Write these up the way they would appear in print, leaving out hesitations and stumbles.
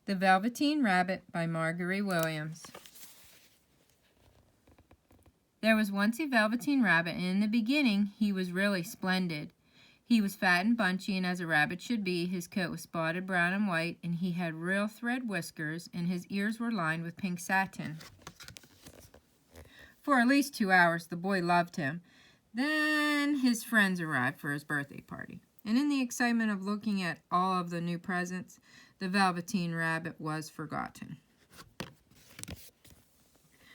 The Velveteen Rabbit by Margery Williams. There was once a Velveteen Rabbit, and in the beginning he was really splendid. He was fat and bunchy, and as a rabbit should be, his coat was spotted brown and white, and he had real thread whiskers, and his ears were lined with pink satin. For at least 2 hours the boy loved him. Then his friends arrived for his birthday party, and in the excitement of looking at all of the new presents, the Velveteen Rabbit was forgotten.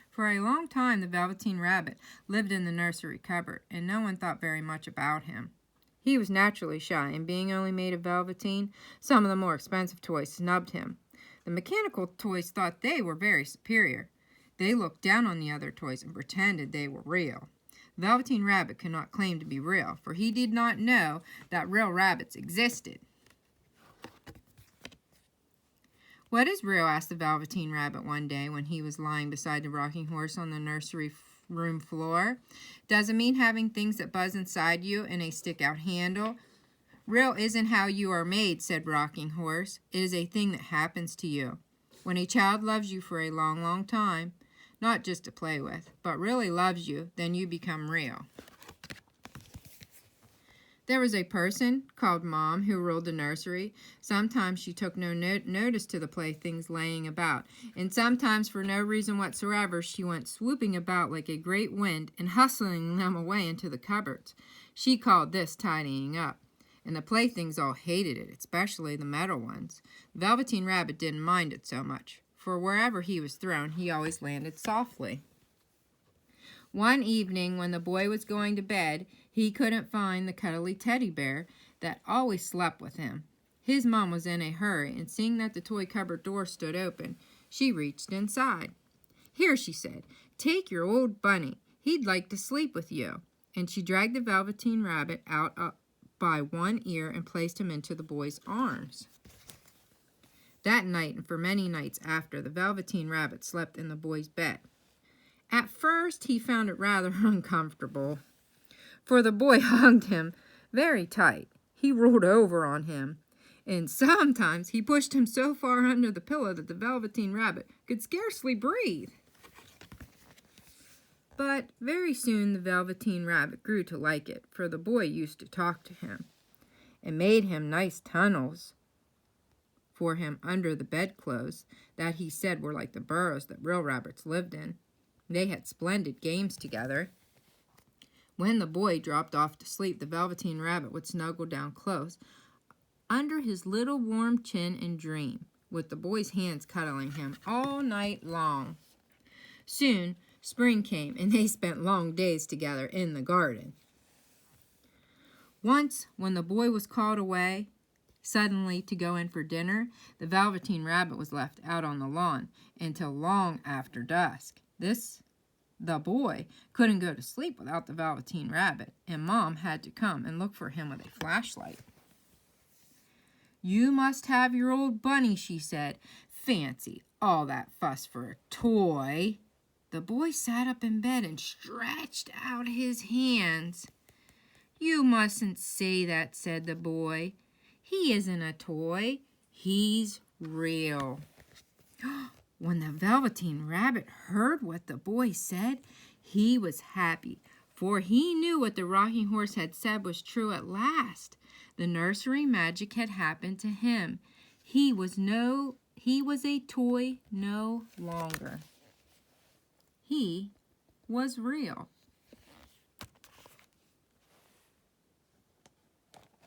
For a long time the Velveteen Rabbit lived in the nursery cupboard, and no one thought very much about him. He was naturally shy, and being only made of velveteen, some of the more expensive toys snubbed him. The mechanical toys thought they were very superior. They looked down on the other toys and pretended they were real. The Velveteen Rabbit could not claim to be real, for he did not know that real rabbits existed. "What is real?" asked the Velveteen Rabbit one day when he was lying beside the rocking horse on the nursery room floor. "Does it mean having things that buzz inside you and a stick-out handle?" "Real isn't how you are made," said Rocking Horse. "It is a thing that happens to you. When a child loves you for a long, long time, not just to play with, but really loves you, then you become real." There was a person called Mom who ruled the nursery. Sometimes she took no notice to the playthings laying about, and sometimes for no reason whatsoever she went swooping about like a great wind and hustling them away into the cupboards. She called this tidying up, and the playthings all hated it, especially the metal ones. The Velveteen Rabbit didn't mind it so much, for wherever he was thrown, he always landed softly. One evening, when the boy was going to bed, he couldn't find the cuddly teddy bear that always slept with him. His mom was in a hurry, and seeing that the toy cupboard door stood open, she reached inside. "Here," she said, "take your old bunny. He'd like to sleep with you." And she dragged the Velveteen Rabbit out by one ear and placed him into the boy's arms. That night, and for many nights after, the Velveteen Rabbit slept in the boy's bed. At first, he found it rather uncomfortable, for the boy hugged him very tight. He rolled over on him, and sometimes he pushed him so far under the pillow that the Velveteen Rabbit could scarcely breathe. But very soon the Velveteen Rabbit grew to like it, for the boy used to talk to him, and made him nice tunnels for him under the bedclothes that he said were like the burrows that real rabbits lived in. They had splendid games together. When the boy dropped off to sleep, the Velveteen Rabbit would snuggle down close under his little warm chin and dream, with the boy's hands cuddling him all night long. Soon, spring came, and they spent long days together in the garden. Once, when the boy was called away suddenly to go in for dinner, the Velveteen Rabbit was left out on the lawn until long after dusk. The boy couldn't go to sleep without the Velveteen Rabbit, and Mom had to come and look for him with a flashlight. "You must have your old bunny," she said. "Fancy all that fuss for a toy." The boy sat up in bed and stretched out his hands. "You mustn't say that," said the boy. "He isn't a toy. He's real." When the Velveteen Rabbit heard what the boy said, he was happy, for he knew what the rocking horse had said was true at last. The nursery magic had happened to him. He was a toy no longer. He was real.